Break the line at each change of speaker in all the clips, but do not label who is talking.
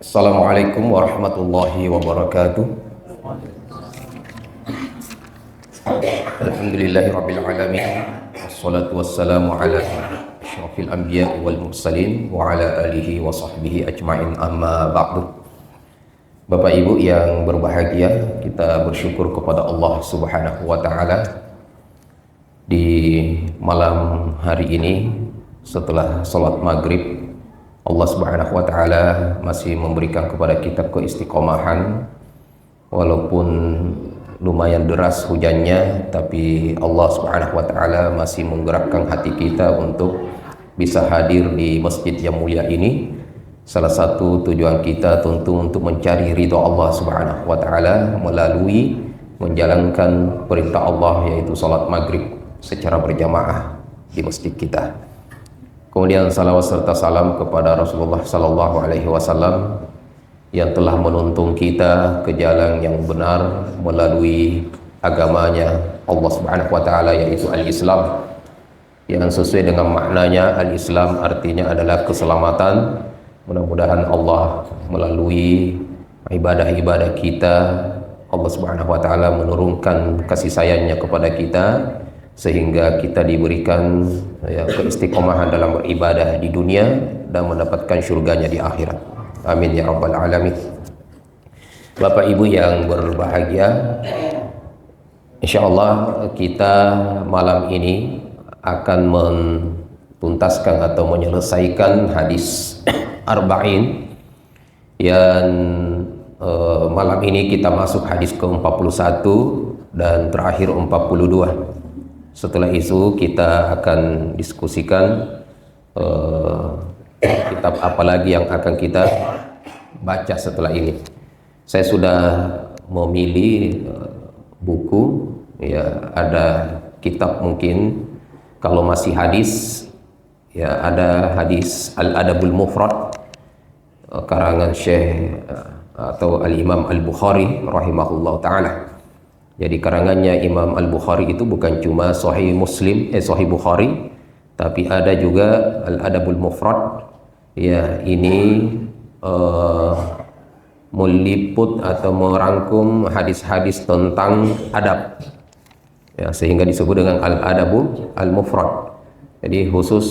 Assalamualaikum warahmatullahi wabarakatuh. Alhamdulillahi rabbil alamin. Wassalatu wassalamu ala asyrafil anbiya wal mursalin wa ala alihi wa sahbihi ajma'in, amma ba'du. Bapak Ibu yang berbahagia, kita bersyukur kepada Allah Subhanahu wa taala di malam hari ini setelah salat maghrib. Allah Subhanahu wa taala masih memberikan kepada kita keistiqomahan, walaupun lumayan deras hujannya, tapi Allah Subhanahu wa taala masih menggerakkan hati kita untuk bisa hadir di masjid yang mulia ini. Salah satu tujuan kita tentu untuk mencari ridha Allah Subhanahu wa taala melalui menjalankan perintah Allah, yaitu salat maghrib secara berjamaah di masjid kita. Kemudian salawat serta salam kepada Rasulullah sallallahu alaihi wasallam yang telah menuntun kita ke jalan yang benar melalui agamanya Allah Subhanahu wa taala, yaitu al-Islam, yang sesuai dengan maknanya. Al-Islam artinya adalah keselamatan. Mudah-mudahan Allah melalui ibadah-ibadah kita, Allah Subhanahu wa taala menurunkan kasih sayangnya kepada kita sehingga kita diberikan keistiqomahan dalam beribadah di dunia dan mendapatkan surganya di akhirat. Amin ya rabbal alamin. Bapak Ibu yang berbahagia, insyaallah kita malam ini akan mentuntaskan atau menyelesaikan hadis arba'in yang malam ini kita masuk hadis ke-41 dan terakhir 42. Setelah itu kita akan diskusikan kitab apa lagi yang akan kita baca setelah ini. Saya sudah memilih buku, ya ada kitab, mungkin kalau masih hadis, ya ada hadis Al-Adabul Mufrad karangan Syekh atau Al-Imam Al-Bukhari rahimahullah ta'ala. Jadi karangannya Imam Al-Bukhari itu bukan cuma Sahih Muslim, Sahih Bukhari, tapi ada juga Al-Adabul Mufrad. Ya, ini meliput atau merangkum hadis-hadis tentang adab. Ya, sehingga disebut dengan Al-Adabul Al-Mufrad. Jadi khusus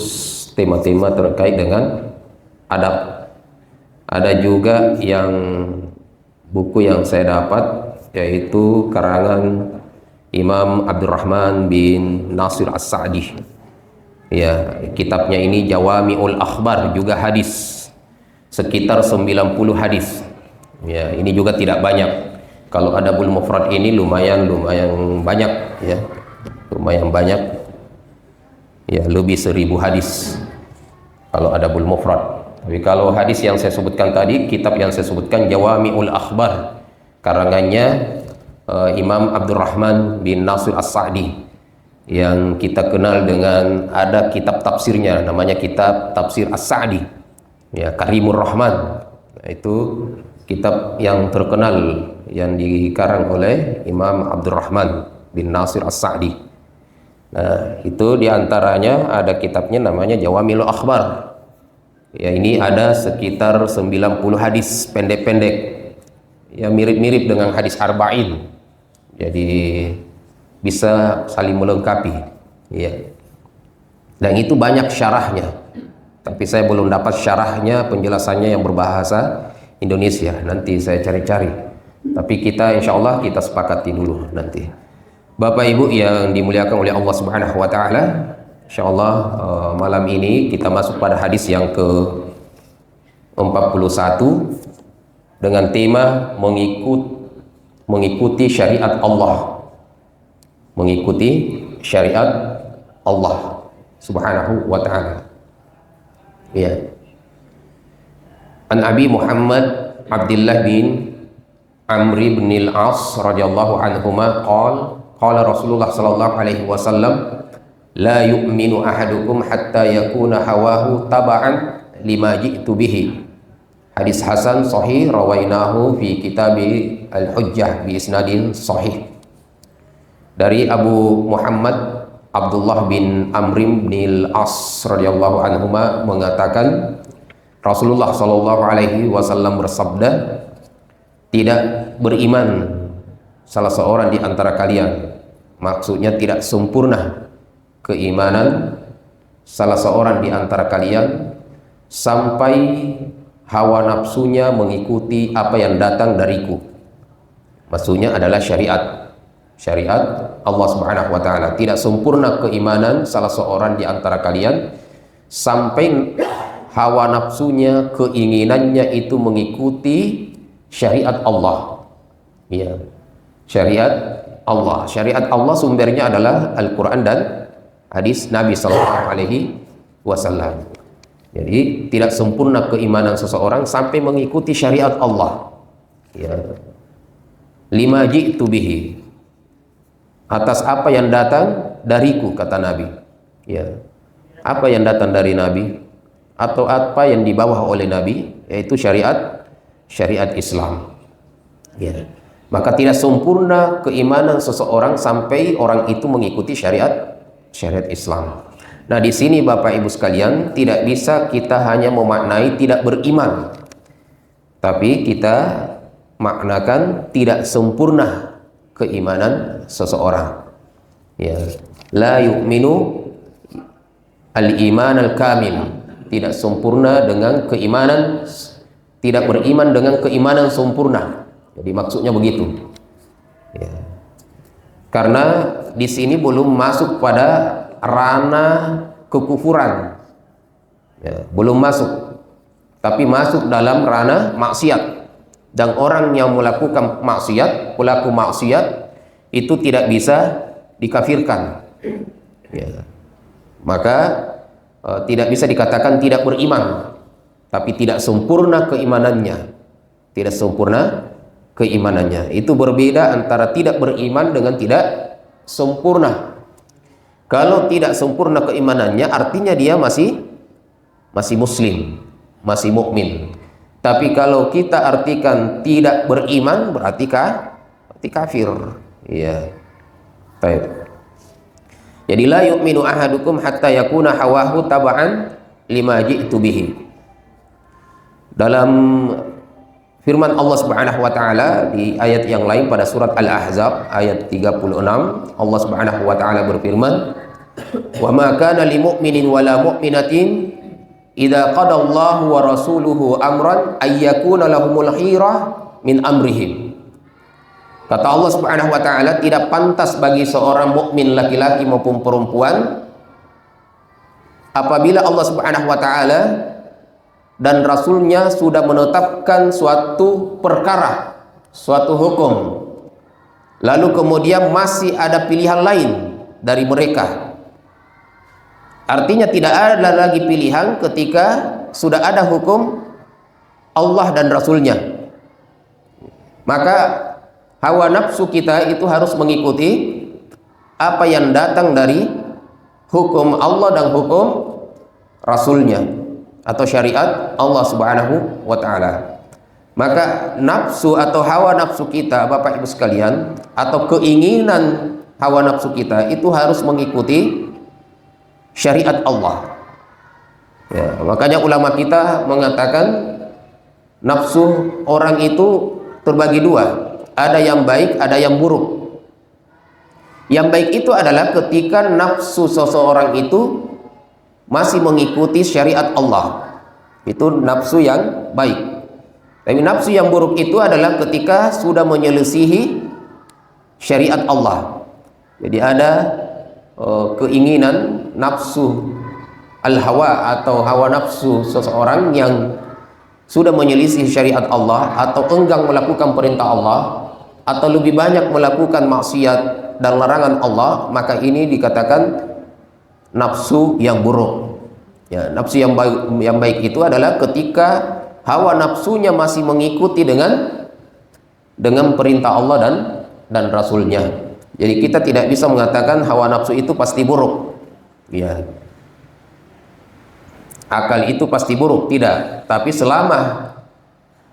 tema-tema terkait dengan adab. Ada juga yang buku yang saya dapat, yaitu karangan Imam Abdurrahman bin Nasir As-Sa'di. Ya, kitabnya ini Jawami'ul Akhbar, juga hadis, sekitar 90 hadis. Ya, ini juga tidak banyak. Kalau Adabul Mufrad ini lumayan banyak, ya. Lumayan banyak. Ya, lebih 1000 hadis kalau Adabul Mufrad. Tapi kalau hadis yang saya sebutkan tadi, kitab yang saya sebutkan Jawami'ul Akhbar, karangannya Imam Abdurrahman bin Nasir As-Sa'di, yang kita kenal dengan ada kitab tafsirnya, namanya kitab Tafsir As-Sa'di, ya, Karimur Rahman. Itu kitab yang terkenal yang dikarang oleh Imam Abdurrahman bin Nasir As-Sa'di. Nah, itu diantaranya ada kitabnya namanya Jawami'ul Akhbar. Ya, ini ada sekitar 90 hadis pendek-pendek, ya, mirip-mirip dengan hadis arba'in, jadi bisa saling melengkapi, ya. Dan itu banyak syarahnya, tapi saya belum dapat syarahnya, penjelasannya yang berbahasa Indonesia. Nanti saya cari-cari, tapi kita insya Allah kita sepakati dulu nanti. Bapak Ibu yang dimuliakan oleh Allah Subhanahu wa taala, insya Allah malam ini kita masuk pada hadis yang ke-41 dengan tema mengikuti syariat Allah, mengikuti syariat Allah Subhanahu wa ta'ala. Ya. An Abi Muhammad Abdullah bin Amr bin al-As radhiyallahu anhuma qala Rasulullah sallallahu alaihi wasallam, la yu'minu ahadukum hatta yakuna hawahu taba'an lima ji'tu bihi. Hadis hasan sahih, rawainahu fi kitabi al-hujjah bi isnadin sahih. Dari Abu Muhammad Abdullah bin Amr bin al-As radhiyallahu anhuma mengatakan, Rasulullah Shallallahu Alaihi Wasallam bersabda, tidak beriman salah seorang di antara kalian, maksudnya tidak sempurna keimanan salah seorang di antara kalian sampai hawa nafsunya mengikuti apa yang datang dariku. Maksudnya adalah syariat Allah Subhanahu wa taala. Tidak sempurna keimanan salah seorang di antara kalian sampai hawa nafsunya, keinginannya itu mengikuti syariat Allah. Ya. Syariat Allah. Syariat Allah sumbernya adalah Al-Qur'an dan hadis Nabi sallallahu alaihi wasallam. Jadi tidak sempurna keimanan seseorang sampai mengikuti syariat Allah. Ya. Lima ji'tu bihi, atas apa yang datang dariku, kata Nabi. Ya. Apa yang datang dari Nabi atau apa yang dibawa oleh Nabi, yaitu syariat Islam. Ya. Maka tidak sempurna keimanan seseorang sampai orang itu mengikuti syariat Islam. Nah, di sini Bapak Ibu sekalian, tidak bisa kita hanya memaknai tidak beriman, tapi kita maknakan tidak sempurna keimanan seseorang. Ya. La yu'minu al-iman al-kamil, tidak sempurna dengan keimanan, tidak beriman dengan keimanan sempurna. Jadi maksudnya begitu. Ya. Karena di sini belum masuk pada ranah kekufuran. Ya, belum masuk. Tapi masuk dalam ranah maksiat. Dan orang yang melakukan maksiat, pelaku maksiat itu tidak bisa dikafirkan. Ya. Maka tidak bisa dikatakan tidak beriman, tapi tidak sempurna keimanannya. Tidak sempurna keimanannya. Itu berbeda antara tidak beriman dengan tidak sempurna. Kalau tidak sempurna keimanannya, artinya dia masih muslim, masih mukmin. Tapi kalau kita artikan tidak beriman, berarti kafir. Iya. Baik. Jadi la yu'minu ahadukum hatta yakuna hawahu taba'an lima ji'tu bihi. Dalam firman Allah Subhanahu wa taala di ayat yang lain pada surat Al-Ahzab ayat 36, Allah Subhanahu wa taala berfirman, "Wa ma kana lil mu'minin wala mu'minatin idza qada Allahu wa rasuluhu amran ay yakuna lahumul khiyarah min amrihim." Kata Allah Subhanahu wa taala, tidak pantas bagi seorang mukmin laki-laki maupun perempuan apabila Allah Subhanahu wa taala dan Rasulnya sudah menetapkan suatu perkara, suatu hukum, lalu kemudian masih ada pilihan lain dari mereka. Artinya tidak ada lagi pilihan ketika sudah ada hukum Allah dan Rasulnya. Maka hawa nafsu kita itu harus mengikuti apa yang datang dari hukum Allah dan hukum Rasulnya atau syariat Allah Subhanahu wa ta'ala. Maka nafsu atau hawa nafsu kita, Bapak Ibu sekalian, atau keinginan hawa nafsu kita itu harus mengikuti syariat Allah. Ya, makanya ulama kita mengatakan nafsu orang itu terbagi dua. Ada yang baik, ada yang buruk. Yang baik itu adalah ketika nafsu seseorang itu masih mengikuti syariat Allah. Itu nafsu yang baik. Tapi nafsu yang buruk itu adalah ketika sudah menyelisihi syariat Allah. Jadi ada keinginan nafsu al-hawa atau hawa nafsu seseorang yang sudah menyelisih syariat Allah atau enggan melakukan perintah Allah atau lebih banyak melakukan maksiat dan larangan Allah, maka ini dikatakan nafsu yang buruk. Ya, nafsu yang baik itu adalah ketika hawa nafsunya masih mengikuti dengan perintah Allah dan Rasulnya. Jadi kita tidak bisa mengatakan hawa nafsu itu pasti buruk. Ya. Akal itu pasti buruk, tidak. Tapi selama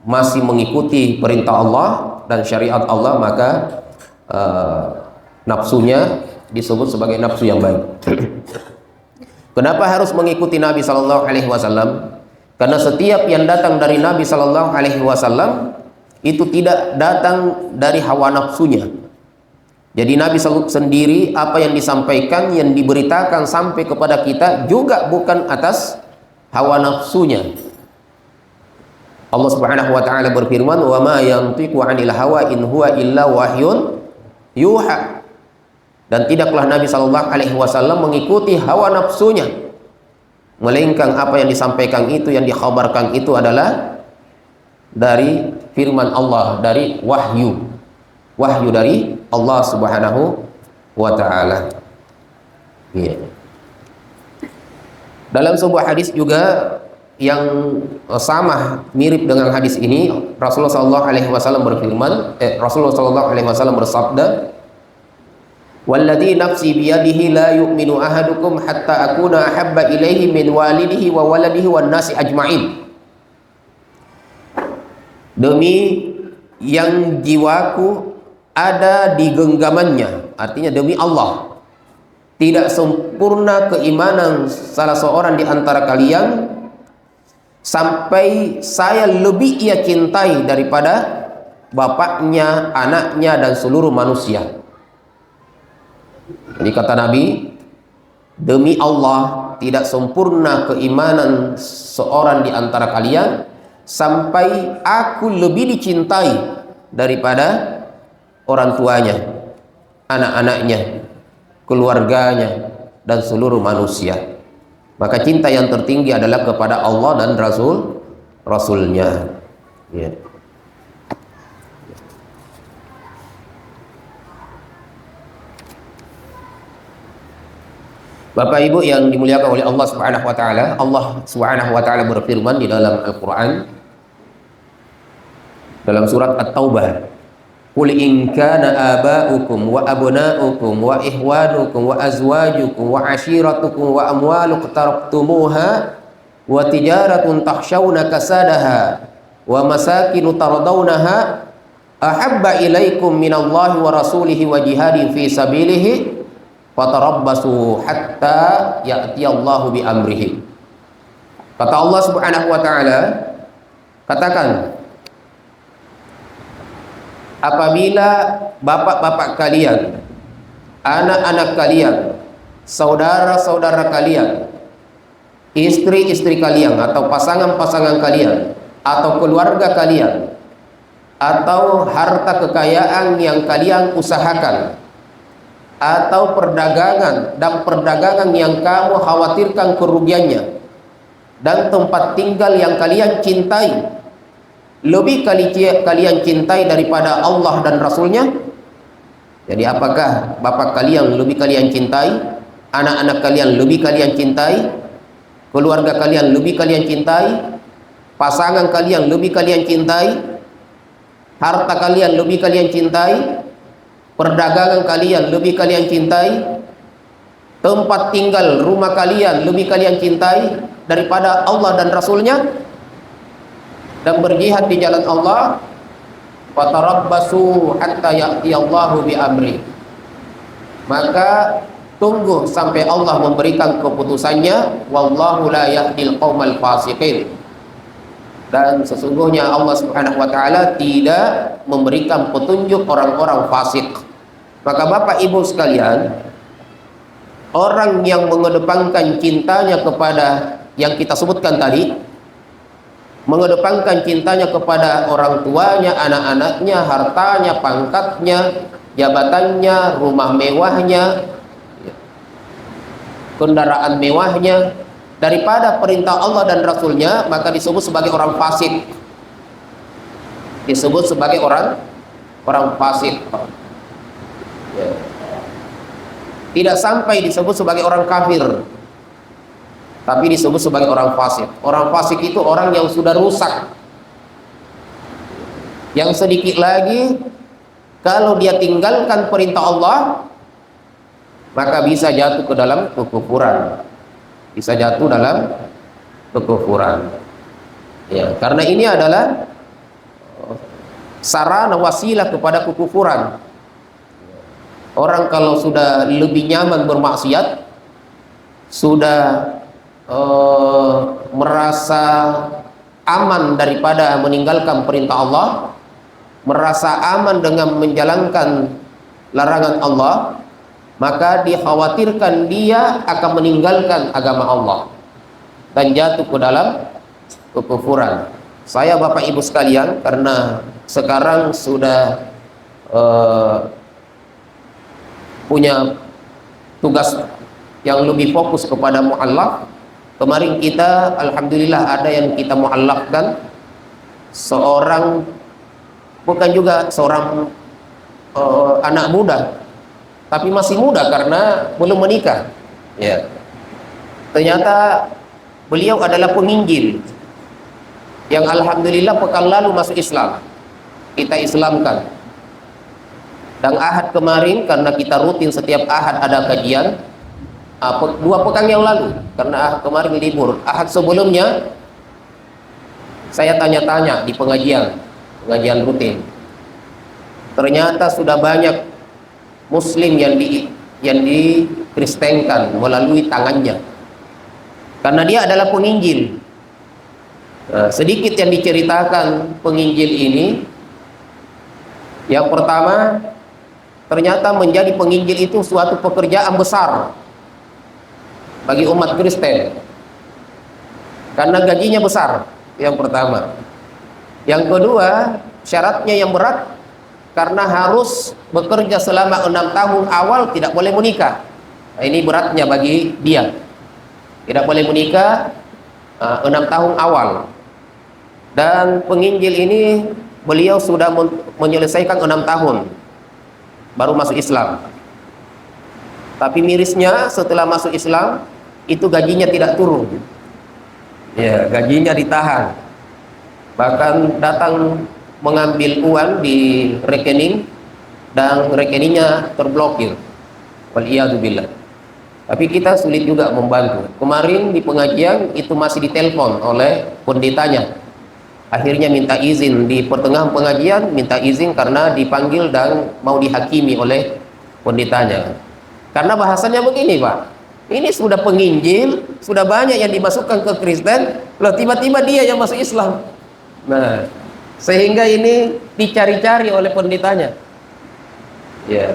masih mengikuti perintah Allah dan syariat Allah, maka nafsunya disebut sebagai nafsu yang baik. Kenapa harus mengikuti Nabi Sallallahu Alaihi Wasallam? Karena setiap yang datang dari Nabi Shallallahu Alaihi Wasallam itu tidak datang dari hawa nafsunya. Jadi Nabi sendiri apa yang disampaikan, yang diberitakan sampai kepada kita juga bukan atas hawa nafsunya. Allah Subhanahu wa taala berfirman, "Wa ma yantiqu 'anil hawa in huwa illa wahyun yuha." Dan tidaklah Nabi Shallallahu Alaihi Wasallam mengikuti hawa nafsunya, melainkan apa yang disampaikan itu, yang dikhabarkan itu adalah dari firman Allah, dari wahyu dari Allah Subhanahu wa taala. Ya. Dalam sebuah hadis juga yang sama mirip dengan hadis ini, Rasulullah sallallahu alaihi wasallam berfirman, Rasulullah sallallahu alaihi wasallam bersabda, "Walladzi nafsi biyadihi la yu'minu ahadukum hatta akuna ahabba ilaihi min walidihi wa waladihi wan nasi ajma'in." Demi yang jiwaku ada di genggamannya, artinya demi Allah, tidak sempurna keimanan salah seorang di antara kalian sampai saya lebih ia cintai daripada bapaknya, anaknya, dan seluruh manusia. Jadi kata Nabi, demi Allah tidak sempurna keimanan seorang di antara kalian sampai aku lebih dicintai daripada orang tuanya, anak-anaknya, keluarganya, dan seluruh manusia. Maka cinta yang tertinggi adalah kepada Allah dan Rasulnya. Ya. Bapak Ibu yang dimuliakan oleh Allah Subhanahu wa taala, Allah Subhanahu wa taala berfirman di dalam Al-Qur'an dalam surat At-Taubah, "Qul in kana aba'ukum wa abna'ukum wa ihwanukum wa azwajukum wa ashiratukum wa amwalu iqtaraftumuha wa tijaratun takhshawna kasadaha wa masakinu tardawnaha ahabba ilaikum minallahi wa rasulihi wa jihadin fi sabilihi fatarabbasu hatta ya'tiyallahu bi amrihi." Kata Allah Subhanahu wa taala, katakan, apabila bapak-bapak kalian, anak-anak kalian, saudara-saudara kalian, istri-istri kalian, atau pasangan-pasangan kalian, atau keluarga kalian, atau harta kekayaan yang kalian usahakan, atau perdagangan dan perdagangan yang kamu khawatirkan kerugiannya, dan tempat tinggal yang kalian cintai, lebih kalian cintai daripada Allah dan Rasulnya. Jadi apakah bapak kalian lebih kalian cintai, anak-anak kalian lebih kalian cintai, keluarga kalian lebih kalian cintai, pasangan kalian lebih kalian cintai, harta kalian lebih kalian cintai, perdagangan kalian lebih kalian cintai, tempat tinggal rumah kalian lebih kalian cintai daripada Allah dan Rasulnya, dan berjihad di jalan Allah, fatarabbasu hatta ya'tiyallahu bi amri, maka tunggu sampai Allah memberikan keputusannya, wallahu la yahdil qaumal fasiqin, dan sesungguhnya Allah Subhanahu wa taala tidak memberikan petunjuk orang-orang fasik. Maka Bapak Ibu sekalian, orang yang mengedepankan cintanya kepada yang kita sebutkan tadi, mengedepankan cintanya kepada orang tuanya, anak-anaknya, hartanya, pangkatnya, jabatannya, rumah mewahnya, kendaraan mewahnya, daripada perintah Allah dan Rasulnya, maka disebut sebagai orang fasik. Disebut sebagai orang fasik. Ya. Tidak sampai disebut sebagai orang kafir, tapi disebut sebagai orang fasik. Orang fasik itu orang yang sudah rusak, yang sedikit lagi kalau dia tinggalkan perintah Allah, maka bisa jatuh ke dalam kekufuran, bisa jatuh dalam kekufuran. Ya, karena ini adalah sarana wasilah kepada kekufuran. Orang kalau sudah lebih nyaman bermaksiat, sudah merasa aman daripada meninggalkan perintah Allah, merasa aman dengan menjalankan larangan Allah, maka dikhawatirkan dia akan meninggalkan agama Allah dan jatuh ke dalam kekufuran. Saya Bapak Ibu sekalian, karena sekarang sudah punya tugas yang lebih fokus kepada mu'allaf. Kemarin kita alhamdulillah ada yang kita mu'allafkan, seorang, bukan juga seorang anak muda, tapi masih muda karena belum menikah ya. Ternyata beliau adalah penginjil yang alhamdulillah pekan lalu masuk Islam, kita Islamkan. Dan Ahad kemarin, karena kita rutin setiap Ahad ada kajian, 2 pekan yang lalu, karena Ahad kemarin libur, Ahad sebelumnya saya tanya-tanya di pengajian rutin. Ternyata sudah banyak Muslim yang dikristenkan melalui tangannya, karena dia adalah penginjil. Sedikit yang diceritakan penginjil ini. Yang pertama, ternyata menjadi penginjil itu suatu pekerjaan besar bagi umat Kristen, karena gajinya besar. Yang pertama. Yang kedua, syaratnya yang berat, karena harus bekerja selama 6 tahun awal, tidak boleh menikah. Nah, ini beratnya bagi dia, tidak boleh menikah 6 tahun awal. Dan penginjil ini beliau sudah menyelesaikan 6 tahun baru masuk Islam. Tapi mirisnya setelah masuk Islam itu gajinya tidak turun ya, gajinya ditahan, bahkan datang mengambil uang di rekening dan rekeningnya terblokir, waliyadzubillah. Tapi kita sulit juga membantu. Kemarin di pengajian itu masih ditelepon oleh pendetanya, akhirnya minta izin di pertengahan pengajian, minta izin karena dipanggil dan mau dihakimi oleh pendetanya. Karena bahasanya begini, Pak, ini sudah penginjil, sudah banyak yang dimasukkan ke Kristen, loh tiba-tiba dia yang masuk Islam. Nah, sehingga ini dicari-cari oleh pendetanya ya.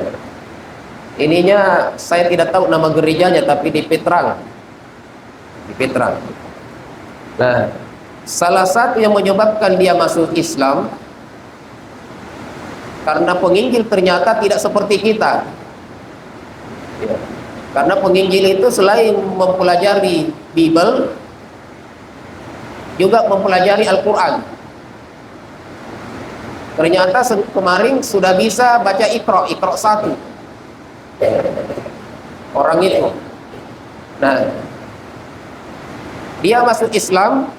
Ininya saya tidak tahu nama gerejanya, tapi di Petrang. Nah, salah satu yang menyebabkan dia masuk Islam, karena penginjil ternyata tidak seperti kita ya. Karena penginjil itu selain mempelajari Bible, juga mempelajari Al-Quran. Ternyata kemarin sudah bisa baca Iqra 1 orang itu. Nah, dia masuk Islam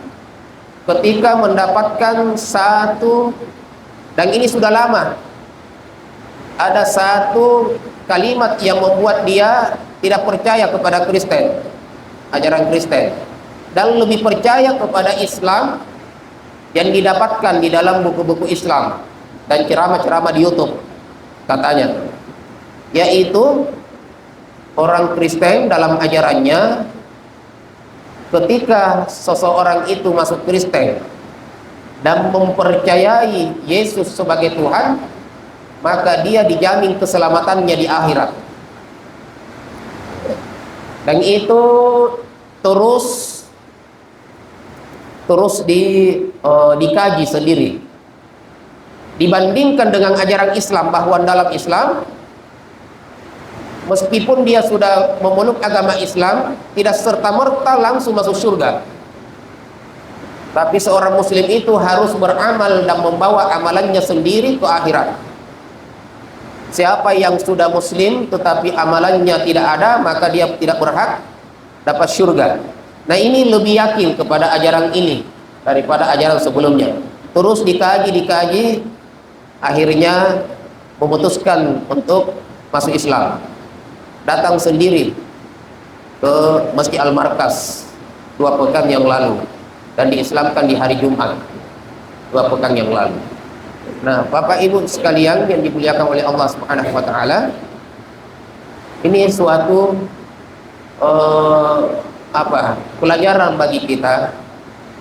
ketika mendapatkan satu, dan ini sudah lama, ada satu kalimat yang membuat dia tidak percaya kepada Kristen, ajaran Kristen, dan lebih percaya kepada Islam yang didapatkan di dalam buku-buku Islam dan ceramah-ceramah di YouTube katanya, yaitu orang Kristen dalam ajarannya, ketika seseorang itu masuk Kristen dan mempercayai Yesus sebagai Tuhan, maka dia dijamin keselamatannya di akhirat. Dan itu terus dikaji sendiri, dibandingkan dengan ajaran Islam, bahwa dalam Islam meskipun dia sudah memeluk agama Islam, tidak serta-merta langsung masuk surga. Tapi seorang muslim itu harus beramal dan membawa amalannya sendiri ke akhirat. Siapa yang sudah muslim tetapi amalannya tidak ada, maka dia tidak berhak dapat surga. Nah, ini lebih yakin kepada ajaran ini daripada ajaran sebelumnya. Terus dikaji, akhirnya memutuskan untuk masuk Islam. Datang sendiri ke Masjid Al-Markas 2 pekan yang lalu, dan diislamkan di hari Jumat 2 pekan yang lalu. Nah, Bapak Ibu sekalian yang dimuliakan oleh Allah Subhanahu wa taala, ini suatu pelajaran bagi kita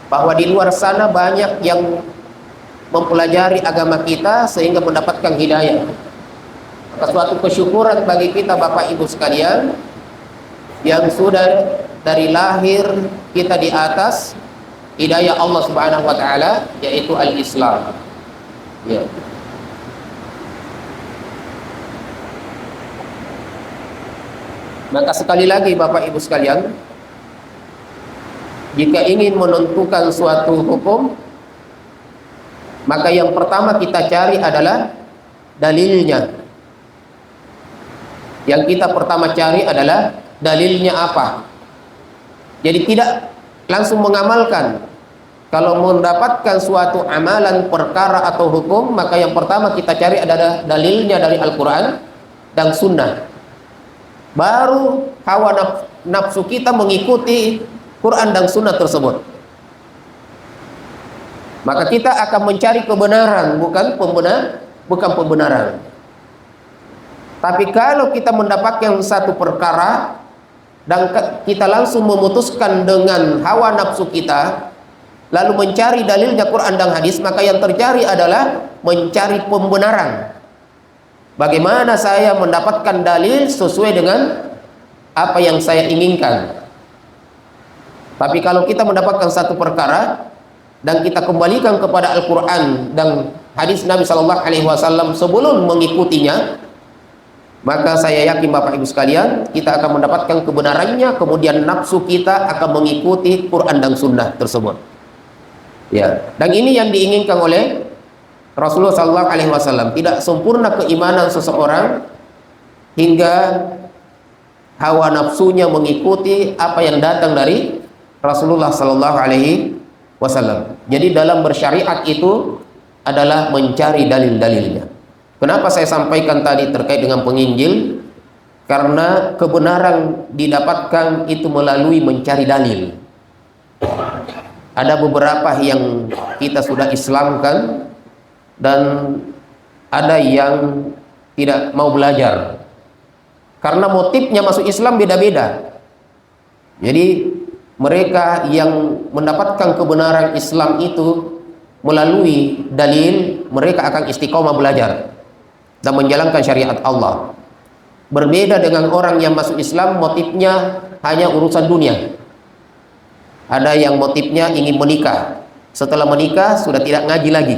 bahwa di luar sana banyak yang mempelajari agama kita sehingga mendapatkan hidayah. Maka suatu kesyukuran bagi kita Bapak Ibu sekalian yang sudah dari lahir kita di atas hidayah Allah Subhanahu wa taala, yaitu al-Islam. Ya. Maka sekali lagi Bapak Ibu sekalian, jika ingin menentukan suatu hukum, maka yang pertama kita cari adalah dalilnya. Yang kita pertama cari adalah dalilnya apa. Jadi tidak langsung mengamalkan. Kalau mendapatkan suatu amalan, perkara atau hukum, maka yang pertama kita cari adalah dalilnya dari Al-Quran dan Sunnah. Baru hawa nafsu kita mengikuti Quran dan Sunnah tersebut. Maka kita akan mencari kebenaran, bukan pembenaran. Tapi kalau kita mendapatkan satu perkara dan kita langsung memutuskan dengan hawa nafsu kita, lalu mencari dalilnya Quran dan hadis, maka yang terjadi adalah mencari pembenaran. Bagaimana saya mendapatkan dalil sesuai dengan apa yang saya inginkan. Tapi kalau kita mendapatkan satu perkara dan kita kembalikan kepada Al-Quran dan hadis Nabi SAW sebelum mengikutinya, maka saya yakin Bapak Ibu sekalian, kita akan mendapatkan kebenarannya, kemudian nafsu kita akan mengikuti Quran dan Sunnah tersebut. Ya, dan ini yang diinginkan oleh Rasulullah SAW. Tidak sempurna keimanan seseorang hingga hawa nafsunya mengikuti apa yang datang dari Rasulullah SAW. Jadi dalam bersyariat itu adalah mencari dalil-dalilnya. Kenapa saya sampaikan tadi terkait dengan penginjil? Karena kebenaran didapatkan itu melalui mencari dalil. Ada beberapa yang kita sudah Islamkan dan ada yang tidak mau belajar karena motifnya masuk Islam beda-beda. Jadi mereka yang mendapatkan kebenaran Islam itu melalui dalil, mereka akan istiqomah belajar dan menjalankan syariat Allah. Berbeda dengan orang yang masuk Islam motifnya hanya urusan dunia. Ada yang motifnya ingin menikah, setelah menikah sudah tidak ngaji lagi.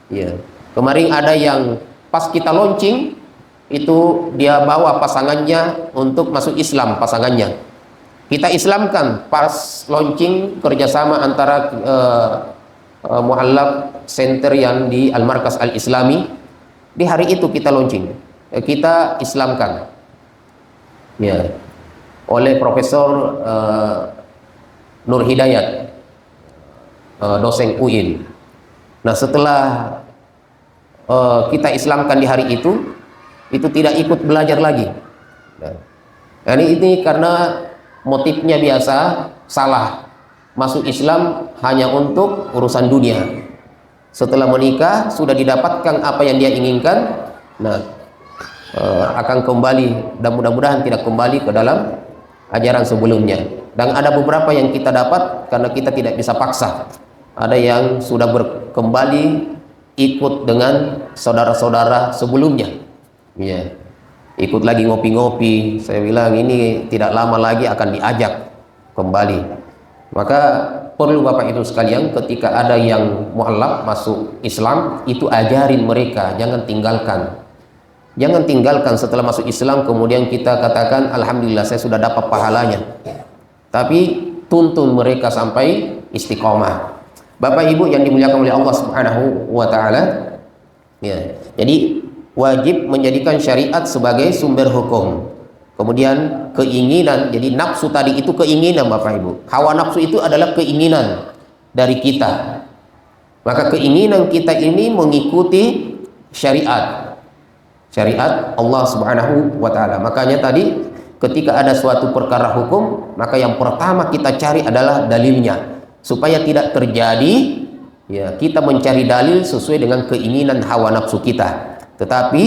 Ya. Kemarin ada yang pas kita launching itu dia bawa pasangannya untuk masuk Islam, pasangannya. Kita Islamkan pas launching kerjasama antara Mu'allaf Center yang di Al-Markas Al-Islami. Di hari itu kita launching, kita Islamkan. Ya. Oleh Profesor Nur Hidayat, dosen UIN. Nah, setelah kita Islamkan di hari itu tidak ikut belajar lagi. Nah, ini karena motifnya biasa salah, masuk Islam hanya untuk urusan dunia. Setelah menikah sudah didapatkan apa yang dia inginkan, nah akan kembali dan mudah-mudahan tidak kembali ke dalam ajaran sebelumnya. Dan ada beberapa yang kita dapat karena kita tidak bisa paksa. Ada yang sudah kembali ikut dengan saudara-saudara sebelumnya. Ya, ikut lagi ngopi-ngopi. Saya bilang ini tidak lama lagi akan diajak kembali. Maka perlu Bapak Ibu sekalian, ketika ada yang mu'allaf masuk Islam, itu ajarin mereka, jangan tinggalkan. Jangan tinggalkan setelah masuk Islam kemudian kita katakan alhamdulillah saya sudah dapat pahalanya. Tapi tuntun mereka sampai istiqomah. Bapak Ibu yang dimuliakan oleh Allah Subhanahu wa taala, ya. Jadi wajib menjadikan syariat sebagai sumber hukum. Kemudian keinginan, jadi nafsu tadi itu keinginan Bapak Ibu. Hawa nafsu itu adalah keinginan dari kita. Maka keinginan kita ini mengikuti syariat. Syariat Allah Subhanahu wa taala. Makanya tadi ketika ada suatu perkara hukum, maka yang pertama kita cari adalah dalilnya. Supaya tidak terjadi ya kita mencari dalil sesuai dengan keinginan hawa nafsu kita. Tetapi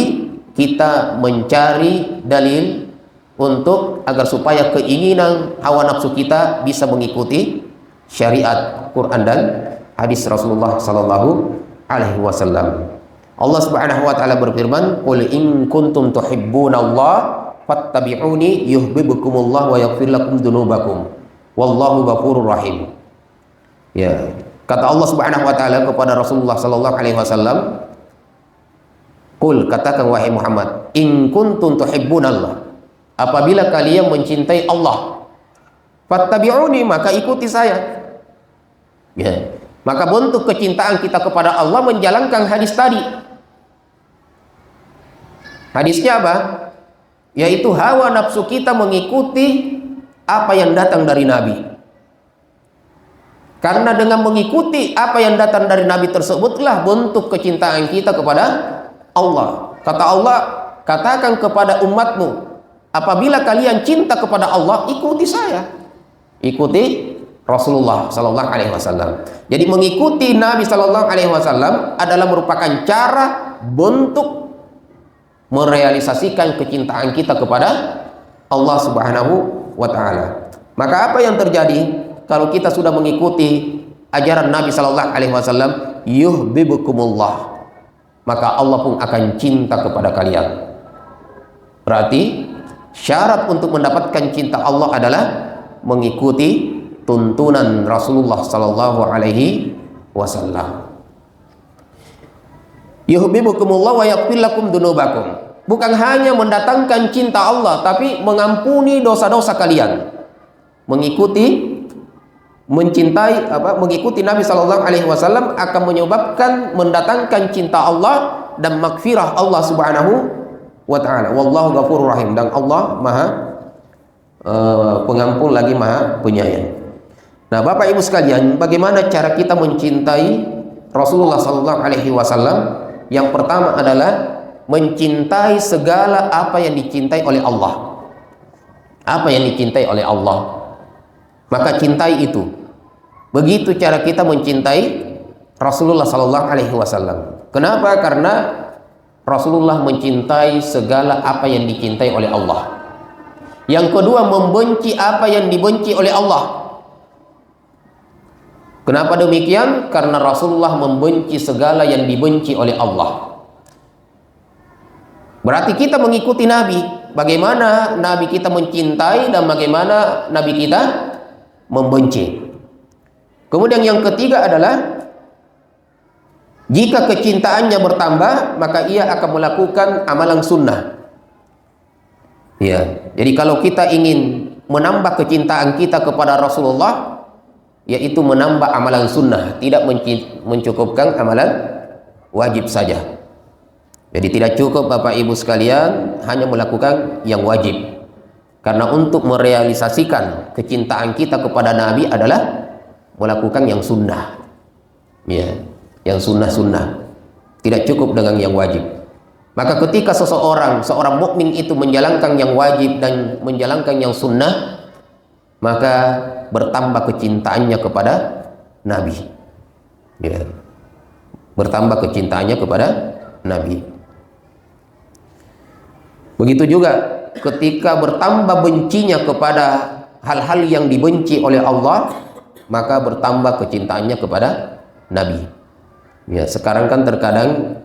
kita mencari dalil untuk agar supaya keinginan hawa nafsu kita bisa mengikuti syariat Quran dan hadis Rasulullah sallallahu alaihi wasallam. Allah Subhanahu wa taala berfirman, "Qul in kuntum tuhibbunallaha fattabi'uni yuhibbukumullah wa yaghfir lakum dzunubakum. Wallahu ghafurur rahim." Ya, kata Allah Subhanahu wa taala kepada Rasulullah sallallahu alaihi wasallam, "Qul," katakan wahai Muhammad, "in kuntum tuhibbunallah." Apabila kalian mencintai Allah, fattabi'uni, maka ikuti saya. Ya. Maka bentuk kecintaan kita kepada Allah menjalankan hadis tadi. Hadisnya apa? Yaitu hawa nafsu kita mengikuti apa yang datang dari Nabi. Karena dengan mengikuti apa yang datang dari Nabi tersebutlah bentuk kecintaan kita kepada Allah. Kata Allah, katakan kepada umatmu, apabila kalian cinta kepada Allah, ikuti saya, ikuti Rasulullah Sallallahu Alaihi Wasallam. Jadi mengikuti Nabi Sallallahu Alaihi Wasallam adalah merupakan cara bentuk merealisasikan kecintaan kita kepada Allah Subhanahu wa Ta'ala. Maka apa yang terjadi kalau kita sudah mengikuti ajaran Nabi Sallallahu Alaihi Wasallam? Yuhibbukumullah, maka Allah pun akan cinta kepada kalian. Berarti syarat untuk mendapatkan cinta Allah adalah mengikuti tuntunan Rasulullah sallallahu alaihi wasallam. Yuhibbukumullah wa yaghfir lakum dzunubakum. Bukan hanya mendatangkan cinta Allah, tapi mengampuni dosa-dosa kalian. Mengikuti Nabi sallallahu alaihi wasallam akan menyebabkan mendatangkan cinta Allah dan maghfirah Allah Subhanahu wa ta'ala. Wallahu ghafurur rahim, dan Allah Maha pengampun lagi Maha penyayang. Nah, Bapak Ibu sekalian, bagaimana cara kita mencintai Rasulullah sallallahu alaihi wasallam? Yang pertama adalah mencintai segala apa yang dicintai oleh Allah. Apa yang dicintai oleh Allah, maka cintai itu. Begitu cara kita mencintai Rasulullah sallallahu alaihi wasallam. Kenapa? Karena Rasulullah mencintai segala apa yang dicintai oleh Allah. Yang kedua, membenci apa yang dibenci oleh Allah. Kenapa demikian? Karena Rasulullah membenci segala yang dibenci oleh Allah. Berarti kita mengikuti Nabi. Bagaimana Nabi kita mencintai dan bagaimana Nabi kita membenci. Kemudian yang ketiga adalah jika kecintaannya bertambah, maka ia akan melakukan amalan sunnah. Ya, jadi kalau kita ingin menambah kecintaan kita kepada Rasulullah, yaitu menambah amalan sunnah, tidak mencukupkan amalan wajib saja. Jadi tidak cukup Bapak Ibu sekalian hanya melakukan yang wajib. Karena untuk merealisasikan kecintaan kita kepada Nabi adalah melakukan yang sunnah. Ya, yang sunnah-sunnah. Tidak cukup dengan yang wajib. Maka ketika seorang mukmin itu menjalankan yang wajib dan menjalankan yang sunnah, maka bertambah kecintaannya kepada Nabi. Ya. Bertambah kecintaannya kepada Nabi. Begitu juga ketika bertambah bencinya kepada hal-hal yang dibenci oleh Allah, maka bertambah kecintaannya kepada Nabi. Ya, sekarang kan terkadang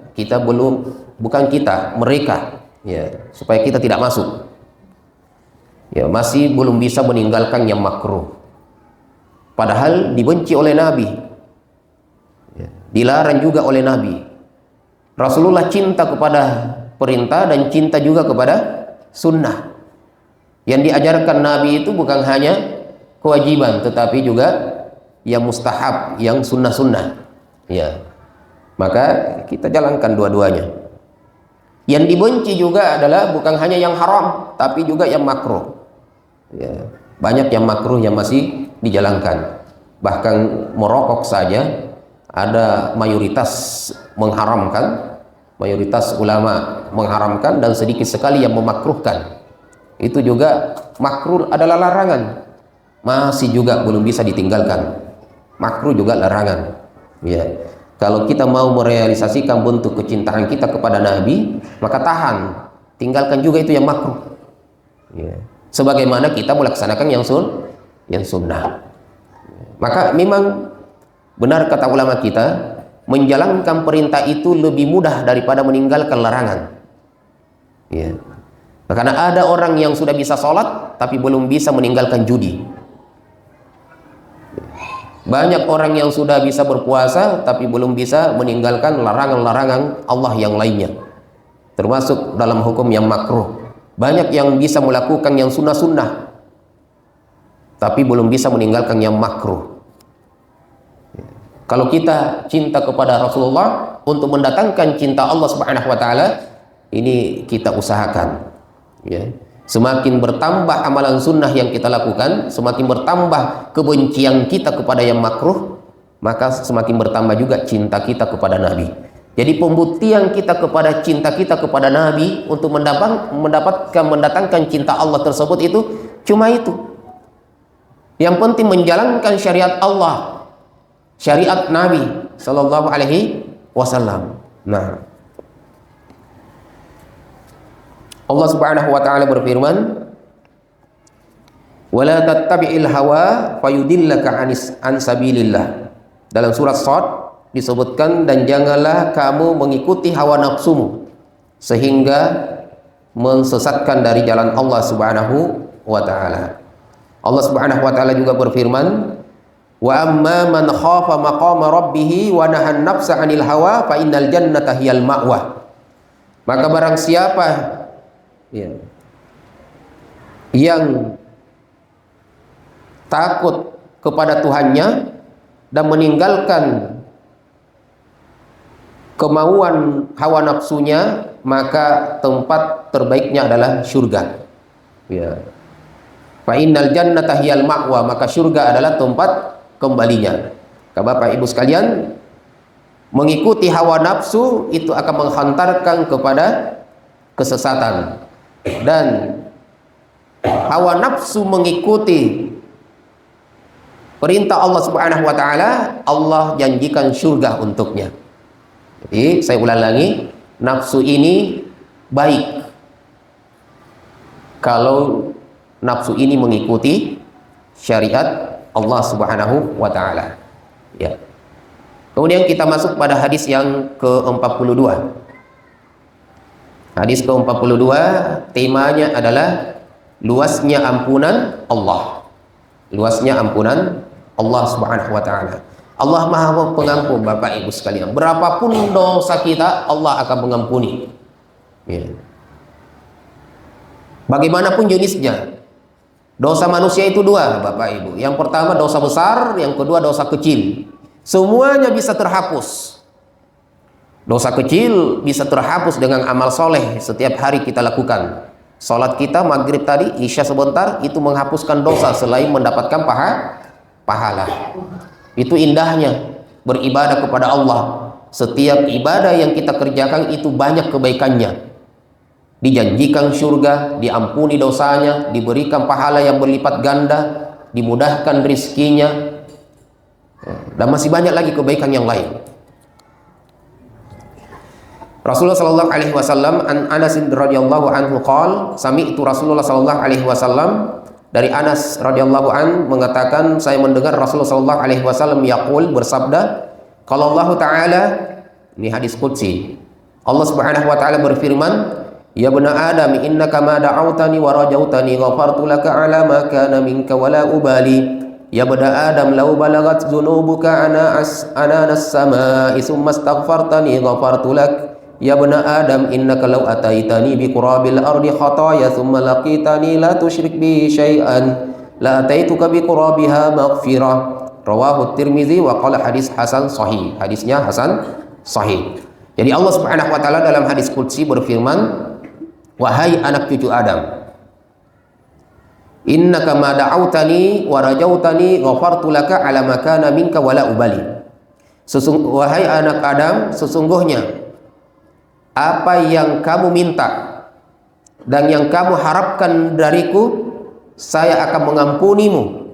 mereka, ya, supaya kita tidak masuk. Ya, masih belum bisa meninggalkan yang makruh. Padahal dibenci oleh Nabi. Ya, dilarang juga oleh Nabi. Rasulullah cinta kepada perintah dan cinta juga kepada sunnah. Yang diajarkan Nabi itu bukan hanya kewajiban, tetapi juga yang mustahab, yang sunnah-sunnah. Ya, maka kita jalankan dua-duanya. Yang dibenci juga adalah bukan hanya yang haram, tapi juga yang makruh. Ya, banyak yang makruh yang masih dijalankan. Bahkan merokok saja ada mayoritas mengharamkan, mayoritas ulama mengharamkan, dan sedikit sekali yang memakruhkan. Itu juga makruh adalah larangan, masih juga belum bisa ditinggalkan. Makruh juga larangan. Ya, kalau kita mau merealisasikan bentuk kecintaan kita kepada Nabi, maka tahan, tinggalkan juga itu yang makruh. Ya. Sebagaimana kita melaksanakan yang sunnah. Maka memang benar kata ulama kita, menjalankan perintah itu lebih mudah daripada meninggalkan larangan. Ya. Karena ada orang yang sudah bisa sholat tapi belum bisa meninggalkan judi. Banyak orang yang sudah bisa berpuasa tapi belum bisa meninggalkan larangan-larangan Allah yang lainnya, termasuk dalam hukum yang makruh. Banyak yang bisa melakukan yang sunnah-sunnah tapi belum bisa meninggalkan yang makruh. Kalau kita cinta kepada Rasulullah, untuk mendatangkan cinta Allah Subhanahu wa taala, ini kita usahakan. Ya. Semakin bertambah amalan sunnah yang kita lakukan, semakin bertambah kebencian kita kepada yang makruh, maka semakin bertambah juga cinta kita kepada Nabi. Jadi pembuktian kita kepada cinta kita kepada Nabi untuk mendatangkan cinta Allah tersebut itu cuma itu. Yang penting menjalankan syariat Allah, syariat Nabi Sallallahu Alaihi Wasallam. Nah, Allah Subhanahu wa taala berfirman, "Wala tattabi'il hawa fayudillaka an sabilillah." Dalam surat Shad disebutkan, dan janganlah kamu mengikuti hawa nafsumu sehingga mensesatkan dari jalan Allah Subhanahu wa taala. Allah Subhanahu wa taala juga berfirman, "Wa amma man khafa maqama rabbih wa nahan nafsa 'anil hawa fa innal jannata hiyal ma'wa." Maka barang siapa yang takut kepada Tuhannya dan meninggalkan kemauan hawa nafsunya, maka tempat terbaiknya adalah surga. Ya. Fa innal jannata hiyal ma'wa, maka surga adalah tempat kembalinya. Bapak Ibu sekalian, mengikuti hawa nafsu itu akan menghantarkan kepada kesesatan. Dan hawa nafsu mengikuti perintah Allah Subhanahu wa taala, Allah janjikan surga untuknya. Jadi saya ulang lagi, nafsu ini baik kalau nafsu ini mengikuti syariat Allah Subhanahu wa taala. Ya. Kemudian kita masuk pada hadis yang ke-42. Hadis ke-42 temanya adalah luasnya ampunan Allah. Luasnya ampunan Allah Subhanahu wa taala. Allah Maha Pengampun, Bapak Ibu sekalian. Berapapun dosa kita, Allah akan mengampuni. Ya. Bagaimanapun jenisnya. Dosa manusia itu dua, Bapak Ibu. Yang pertama dosa besar, yang kedua dosa kecil. Semuanya bisa terhapus. Dosa kecil bisa terhapus dengan amal soleh setiap hari kita lakukan. Salat kita maghrib tadi, isya sebentar, itu menghapuskan dosa selain mendapatkan pahala. Itu indahnya beribadah kepada Allah. Setiap ibadah yang kita kerjakan itu banyak kebaikannya. Dijanjikan surga, diampuni dosanya, diberikan pahala yang berlipat ganda, dimudahkan rizkinya, dan masih banyak lagi kebaikan yang lain. Rasulullah sallallahu alaihi wasallam, an Anas radhiyallahu anhu qala, sami'tu Rasulullah sallallahu alaihi wasallam, dari Anas radhiyallahu an mengatakan, saya mendengar Rasulullah sallallahu alaihi wasallam yaqul, bersabda, qala Allah taala, ini hadis qudsi. Allah Subhanahu wa taala berfirman, ya bani Adam, innaka ma da'autani wa rajautani ghafartu laka ala ma kana minka wa la ubali. Ya bani Adam, law balagat dhunubuka ananas samaa'i thumma astaghfartani ghafartu lak. Ya bani Adam, innaka law ataitani bi qurabil ardi khataya thumma laqitani la tusyrik bi syai'an la ataituka bi qurabiha maghfirah. Rawahu Tirmizi wa qala hadis hasan sahih. Hadisnya hasan sahih. Jadi Allah Subhanahu wa taala dalam hadis qudsi berfirman, wahai anak cucu Adam, innaka ma da'autani wa rajautani ghafartu laka ala ma kana minka wa la ubali. Wahai anak Adam, sesungguhnya apa yang kamu minta dan yang kamu harapkan dariku, saya akan mengampunimu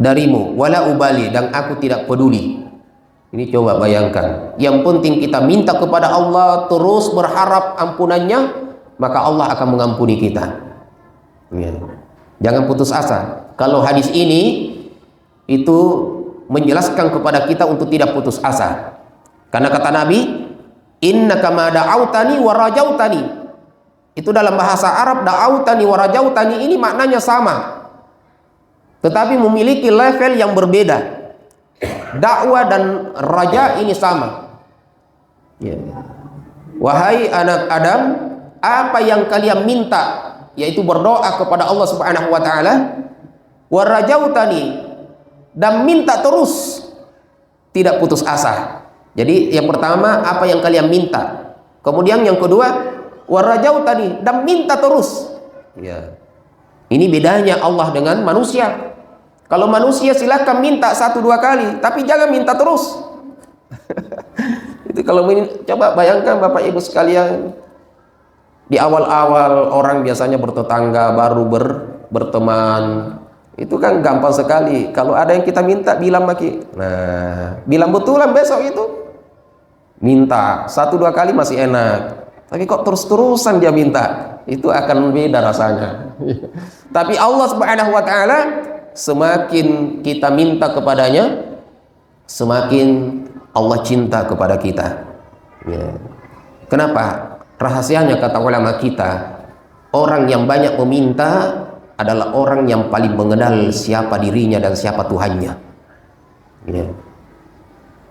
darimu, wala ubali, dan aku tidak peduli. Ini coba bayangkan, yang penting kita minta kepada Allah, terus berharap ampunannya, maka Allah akan mengampuni kita. Ya. Jangan putus asa. kalau hadis ini itu menjelaskan kepada kita untuk tidak putus asa. Karena kata Nabi, innaka ma da'autani wa rajautani. Itu dalam bahasa Arab, da'autani wa rajautani ini maknanya sama, tetapi memiliki level yang berbeda. Dakwah dan raja ini sama. Wahai anak Adam, apa yang kalian minta, yaitu berdoa kepada Allah Subhanahu wa taala, wa rajautani, dan minta terus, tidak putus asa. Jadi yang pertama, apa yang kalian minta. Kemudian yang kedua, warajautani, dan minta terus. Ya. Ini bedanya Allah dengan manusia. Kalau manusia silakan minta 1-2 kali, tapi jangan minta terus. Itu kalau coba bayangkan Bapak Ibu sekalian, di awal-awal orang biasanya bertetangga, baru berteman. Itu kan gampang sekali. Kalau ada yang kita minta, bilang maki. Nah, bilang betulan besok itu. Minta 1-2 kali masih enak. Tapi kok terus-terusan dia minta, itu akan beda rasanya. Tapi Allah Subhanahu wa taala, semakin kita minta kepadanya, semakin Allah cinta kepada kita. Ya. Kenapa? Rahasianya kata ulama kita, orang yang banyak meminta adalah orang yang paling mengenal siapa dirinya dan siapa Tuhannya. Ya.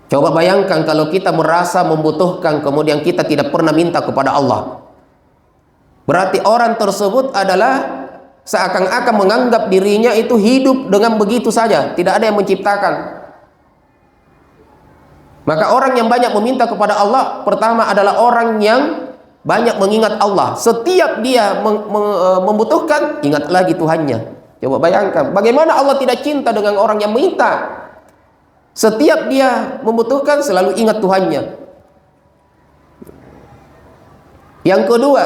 Coba bayangkan kalau kita merasa membutuhkan, kemudian kita tidak pernah minta kepada Allah. Berarti orang tersebut adalah seakan-akan menganggap dirinya itu hidup dengan begitu saja, tidak ada yang menciptakan. Maka orang yang banyak meminta kepada Allah, pertama adalah orang yang banyak mengingat Allah. Setiap dia membutuhkan, ingat lagi Tuhannya. Coba bayangkan, bagaimana Allah tidak cinta dengan orang yang minta. Setiap dia membutuhkan, selalu ingat Tuhannya. Yang kedua,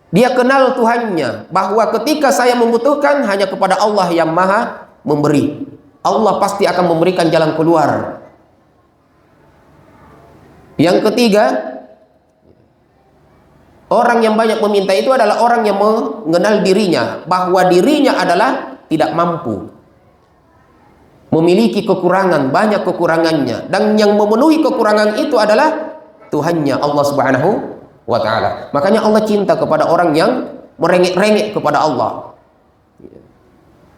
dia kenal Tuhannya, bahwa ketika saya membutuhkan, hanya kepada Allah yang maha memberi. Allah pasti akan memberikan jalan keluar. Yang ketiga, orang yang banyak meminta itu adalah orang yang mengenal dirinya, bahwa dirinya adalah tidak mampu, memiliki kekurangan, banyak kekurangannya, dan yang memenuhi kekurangan itu adalah Tuhannya, Allah Subhanahu wa ta'ala. Makanya Allah cinta kepada orang yang merengek-rengek kepada Allah.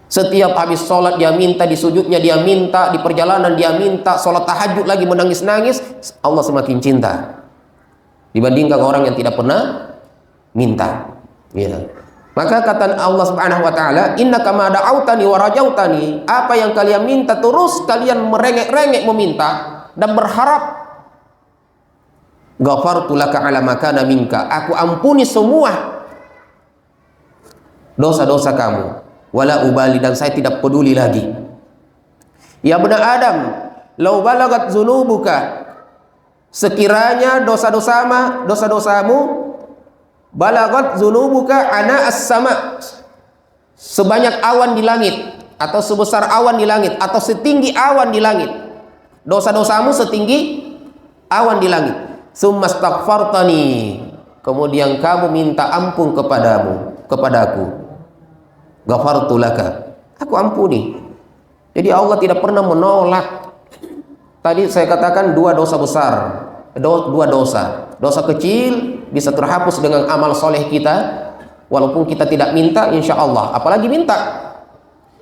Setiap habis sholat dia minta, di sujudnya dia minta, di perjalanan dia minta, sholat tahajud lagi menangis-nangis, Allah semakin cinta dibandingkan orang yang tidak pernah minta. Ya. Maka kata Allah Subhanahu wa taala, innaka ma da'autani wa rajautani, apa yang kalian minta terus kalian merengek-rengek meminta dan berharap, ghafartu laka ala ma kana minka, aku ampuni semua dosa-dosa kamu, wala ubali, dan saya tidak peduli lagi. Ya benar Adam, lau balagat zunubuka, sekiranya dosa-dosamu balagat zunubuka ana as-sama, sebanyak awan di langit, atau sebesar awan di langit, atau setinggi awan di langit. Dosa-dosamu setinggi awan di langit. Summa astaghfartani, kemudian kamu minta ampun kepadaku. Ghafartu laka, aku ampuni. Jadi Allah tidak pernah menolak. Tadi saya katakan 2 dosa besar, 2 dosa. Dosa kecil bisa terhapus dengan amal soleh kita, walaupun kita tidak minta, insya Allah, apalagi minta.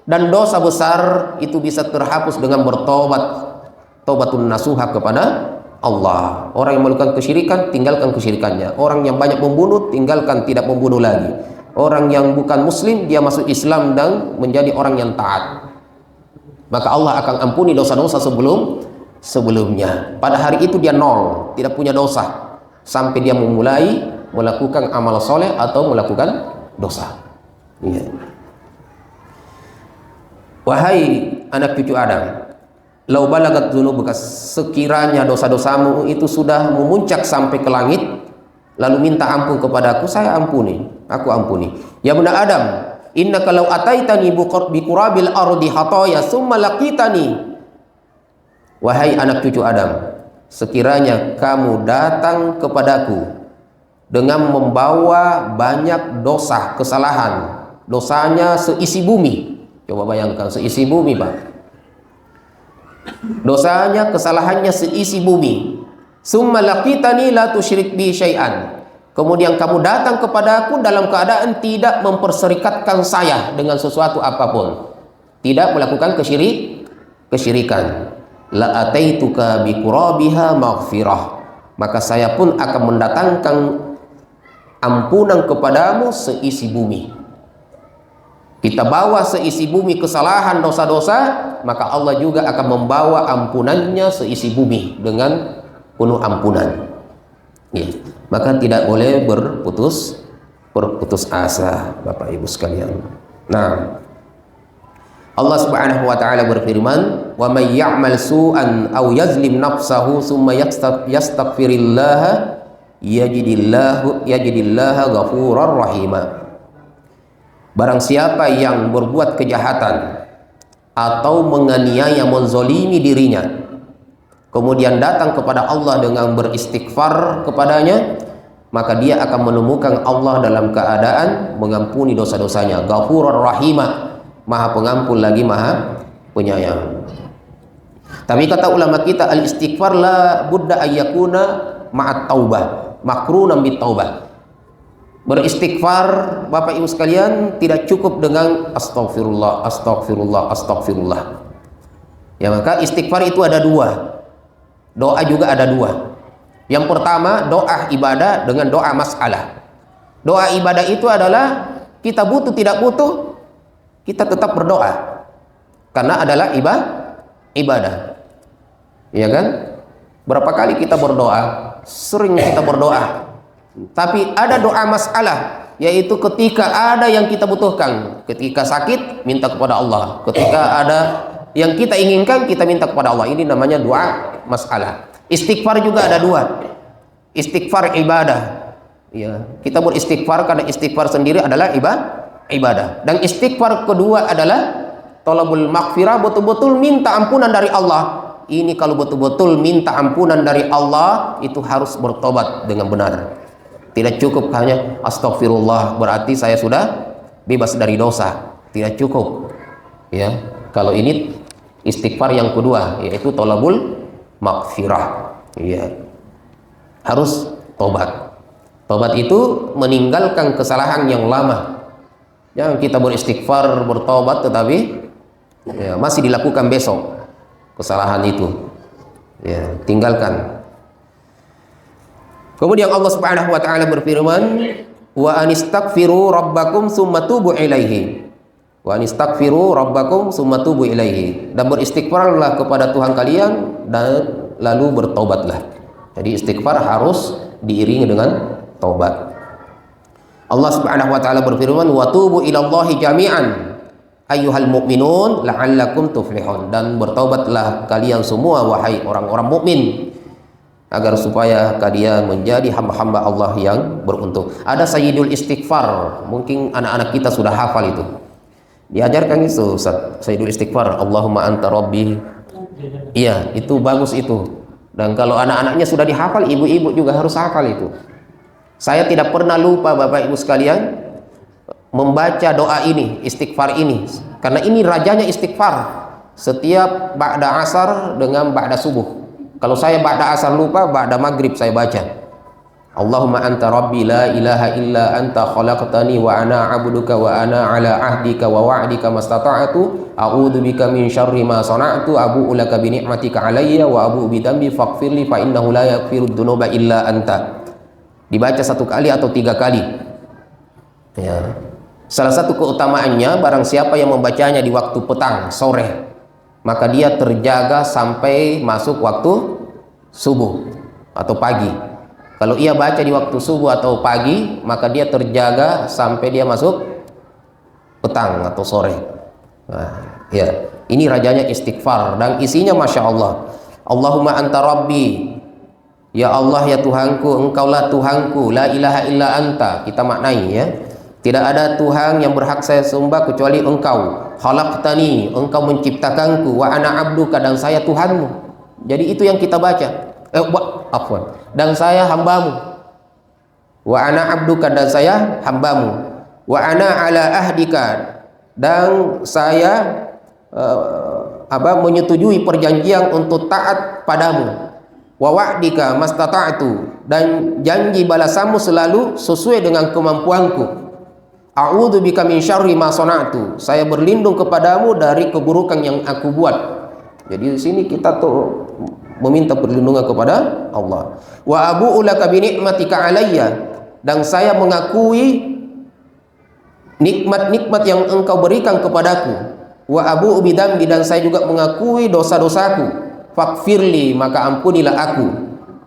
Dan dosa besar itu bisa terhapus dengan bertobat, taubatun nasuha kepada Allah. Orang yang melakukan kesyirikan, tinggalkan kesyirikannya. Orang yang banyak membunuh, tinggalkan, tidak membunuh lagi. Orang yang bukan muslim, dia masuk Islam dan menjadi orang yang taat. Maka Allah akan ampuni dosa-dosa sebelumnya. Pada hari itu dia nol, tidak punya dosa, sampai dia memulai melakukan amal soleh atau melakukan dosa. Ya. Wahai anak cucu Adam, lau balagat dzunubuka, sekiranya dosa-dosamu itu sudah memuncak sampai ke langit, lalu minta ampun kepadaku, saya ampuni, aku ampuni. Ya benar Adam, innaka law ataitani biqurabil ardi hataya summa laqitani. Wahai anak cucu Adam, sekiranya kamu datang kepadaku dengan membawa banyak dosa, kesalahan, dosanya seisi bumi. Coba bayangkan, seisi bumi, Pak. Dosanya, kesalahannya seisi bumi. Summa laqitani la tusyrik bi syai'an. Kemudian kamu datang kepadaku dalam keadaan tidak memperserikatkan saya dengan sesuatu apapun. Tidak melakukan kesyirikan. La ataituka bi qurabiha maghfirah. Maka saya pun akan mendatangkan ampunan kepadamu seisi bumi. Kita bawa seisi bumi kesalahan, dosa-dosa, maka Allah juga akan membawa ampunannya seisi bumi dengan penuh ampunan. Ya. Maka tidak boleh berputus asa, Bapak Ibu sekalian. Nah, Allah Subhanahu wa taala berfirman, "Wa may ya'mal su'an aw yazlim nafsahu tsumma yastaghfirillaha yajidillaha ghafurar rahima." Barang siapa yang berbuat kejahatan atau menganiaya, menzolimi dirinya, kemudian datang kepada Allah dengan beristighfar kepadanya, maka dia akan menemukan Allah dalam keadaan mengampuni dosa-dosanya. Ghafurur rahimah, maha pengampun lagi maha penyayang. Tapi kata ulama kita, al-istighfar la budda ayyakuna ma'at taubah, makrunan bit taubah. Beristighfar, Bapak Ibu sekalian, tidak cukup dengan astagfirullah, astagfirullah, astagfirullah. Ya, maka istighfar itu ada dua. Doa juga ada dua. Yang pertama, doa ibadah dengan doa masalah. Doa ibadah itu adalah kita butuh tidak butuh, kita tetap berdoa. Karena adalah ibadah. Iya kan? Berapa kali kita berdoa? Sering kita berdoa. Tapi ada doa masalah, yaitu ketika ada yang kita butuhkan. Ketika sakit, minta kepada Allah. Ketika ada yang kita inginkan, kita minta kepada Allah. Ini namanya doa masalah. Istighfar juga ada dua. Istighfar ibadah. Ya, kita beristighfar karena istighfar sendiri adalah ibadah. Dan istighfar kedua adalah thalabul maghfirah, betul-betul minta ampunan dari Allah. Ini kalau betul-betul minta ampunan dari Allah, itu harus bertobat dengan benar. Tidak cukup hanya astagfirullah, berarti saya sudah bebas dari dosa. Tidak cukup. Ya, kalau ini istighfar yang kedua, yaitu thalabul maghfirah. Ya, harus tobat. Tobat itu meninggalkan kesalahan yang lama. Jangan kita beristighfar, bertobat, tetapi ya, masih dilakukan besok kesalahan itu. Ya, tinggalkan. Kemudian Allah Subhanahu wa taala berfirman, "Wa anistaghfiru rabbakum tsumma tubu ilaihi." Wa anistaghfiru rabbakum tsumma tubu ilaihi. Dan beristighfarlah kepada Tuhan kalian dan lalu bertobatlah. Jadi istighfar harus diiringi dengan taubat. Allah Subhanahu wa taala berfirman, "Wa tubu ilallahi jami'an ayyuhal mu'minun la'allakum tuflihun." Dan bertaubatlah kalian semua wahai orang-orang mukmin, agar supaya kalian menjadi hamba-hamba Allah yang beruntung. Ada sayyidul istighfar, mungkin anak-anak kita sudah hafal itu. Diajarkan itu, Ustaz, sayyidul istighfar, Allahumma anta rabbi. Iya, itu bagus itu. Dan kalau anak-anaknya sudah dihafal, ibu-ibu juga harus hafal itu. Saya tidak pernah lupa, Bapak Ibu sekalian, membaca doa ini, istighfar ini. Karena ini rajanya istighfar. Setiap ba'da asar dengan ba'da subuh. Kalau saya ba'da asar lupa, ba'da maghrib saya baca. Allahumma anta rabbi la ilaha illa anta khalaqtani wa ana abduka wa ana ala ahdika wa wa'dika mastata'tu a'udzu bika min syarri ma sana'tu abu'u laka bi ni'matika alayya wa abu'u bi dhanbi faghfirli fa innahu la yaghfiru dzunuba illa anta. Dibaca 1 kali atau 3 kali. Ya. Salah satu keutamaannya, barang siapa yang membacanya di waktu petang, sore, maka dia terjaga sampai masuk waktu subuh atau pagi. Kalau ia baca di waktu subuh atau pagi, maka dia terjaga sampai dia masuk petang atau sore. Nah, ya, ini rajanya istighfar dan isinya masya Allah. Allahumma anta rabbi, ya Allah ya Tuhanku, engkaulah Tuhanku, la ilaha illa anta. Kita maknai ya, tidak ada Tuhan yang berhak saya sembah kecuali engkau. Khalaqtani, engkau menciptakanku, wa ana abduka, dan saya Tuhanmu. Jadi itu yang kita baca. Dan saya hambamu. Wa ana abduka, dan saya hambamu. wa ana ala ahdika, dan saya menyetujui perjanjian untuk taat padamu, wa wa'dika mastata'tu, dan janji balasanmu selalu sesuai dengan kemampuanku. A'udzu bika min syarri ma sana'tu, saya berlindung kepadamu dari keburukan yang aku buat. Jadi di sini kita tuh meminta perlindungan kepada Allah. Wa abu'u laka bi ni'matika alayya, dan saya mengakui nikmat-nikmat yang engkau berikan kepadaku. Wa abu'u bidambi, dan saya juga mengakui dosa-dosaku. Faghfirli, maka ampunilah aku.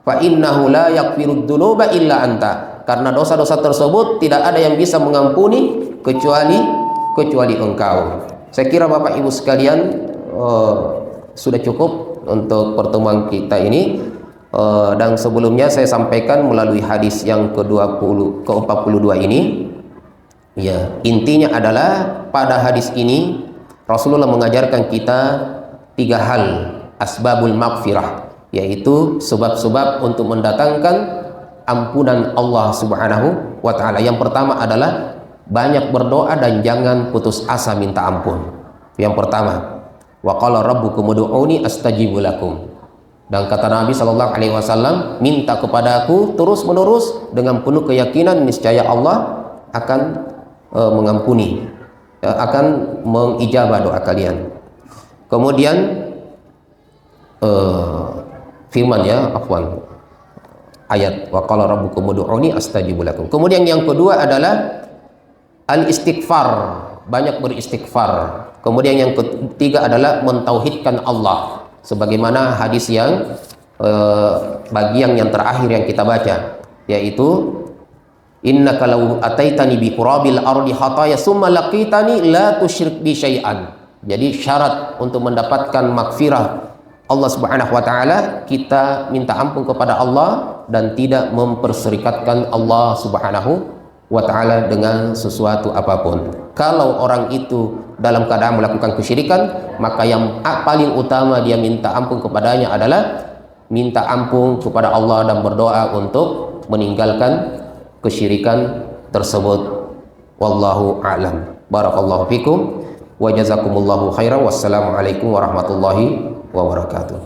Fa innahu la yaghfirud dzunuba illa anta, karena dosa-dosa tersebut tidak ada yang bisa mengampuni kecuali engkau. Saya kira Bapak Ibu sekalian sudah cukup untuk pertemuan kita ini. Dan sebelumnya saya sampaikan melalui hadis yang ke-42 ini, ya, intinya adalah pada hadis ini Rasulullah mengajarkan kita 3 hal, asbabul maghfirah, yaitu sebab-sebab untuk mendatangkan ampunan Allah Subhanahu wa ta'ala. Yang pertama adalah banyak berdoa dan jangan putus asa minta ampun. Yang pertama, wa qala rabbukum ud'uni astajibu lakum, dan kata Nabi SAW, minta kepadaku terus menerus dengan penuh keyakinan, niscaya Allah akan mengampuni, akan mengijabah doa kalian. Kemudian firman, ya, ayat wa qala rabbukum ud'uni astajibu lakum. Kemudian yang kedua adalah al-istighfar, banyak beristighfar. Kemudian yang ketiga adalah mentauhidkan Allah, sebagaimana hadis yang bagian yang terakhir yang kita baca, yaitu innaka law ataitani bi qurabil ardi khataya summa laqitani la tusyrik bi syai'an. Jadi syarat untuk mendapatkan maghfirah Allah Subhanahu wa ta'ala, kita minta ampun kepada Allah dan tidak memperserikatkan Allah Subhanahu wa ta'ala dengan sesuatu apapun. Kalau orang itu dalam keadaan melakukan kesyirikan, maka yang paling utama dia minta ampun kepadanya adalah minta ampun kepada Allah dan berdoa untuk meninggalkan kesyirikan tersebut. Wallahu a'lam. Barakallahu fikum wa jazakumullahu khairan. Wassalamualaikum warahmatullahi wabarakatuh.